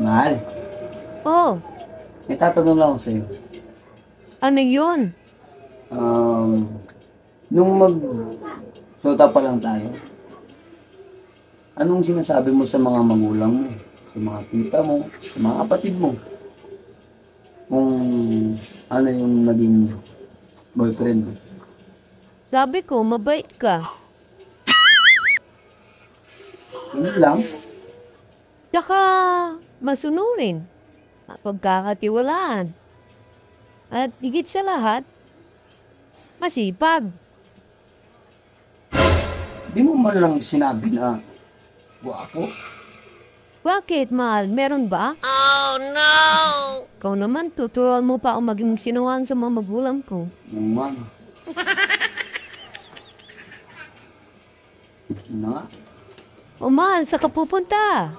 Mahal, Oh, may tatanong lang ako sa'yo. ano yun? Um, nung mag-sota pa lang tayo, anong sinasabi mo sa mga magulang mo, sa mga tita mo, sa mga kapatid mo? Kung ano yung naging boyfriend mo? Sabi ko, mabait ka. Hindi lang. Tsaka, masunurin. Pagkakatiwalaan. At higit sa lahat, masipag. Di mo man lang sinabi na guwapo. Bakit, mahal? Meron ba? Oh, no! Ikaw naman, tuturuan mo pa ako maging sinuhan sa mga magulang ko. Naman. Na nga. O, mahal, sa ka pupunta?